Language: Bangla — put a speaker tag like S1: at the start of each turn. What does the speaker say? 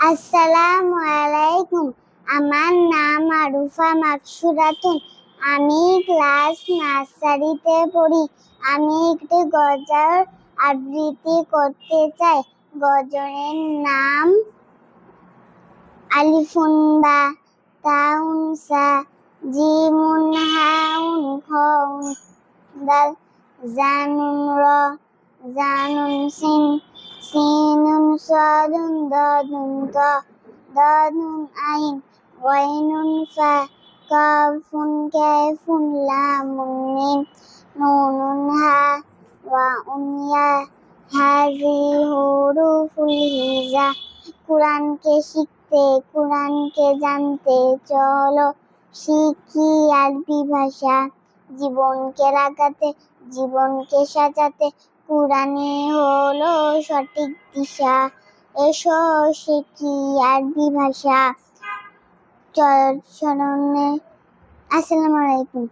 S1: আসসালামু আলাইকুম। আমার নাম আরুফা মাকসুরাতুন। আমি ক্লাস নার্সারিতে পড়ি। আমি একটি গজল আবৃত্তি করতে চাই। গজলের নাম আলিফুন বা তাউন সা জিমুন হাউন খাউন দাল জানুন র জানুন সিন সিনুন সাদুন দাদুন তা দাদুন আইন ওয়াইনুন ফা কাফুন কাইফুন লামুন মিম নুনুন হা ওয়া উনিয়া হাজি হুরুফুল হিজা। কোরআনকে শিখতে, কোরআনকে জানতে চলো, শিখি আরবি ভাষা। জীবনকে রাখাতে, জীবনকে সাজাতে কোরআনই হলো সঠিক দিশা। এসো শিখি আরবি ভাষা। চরণে আসসালামু আলাইকুম।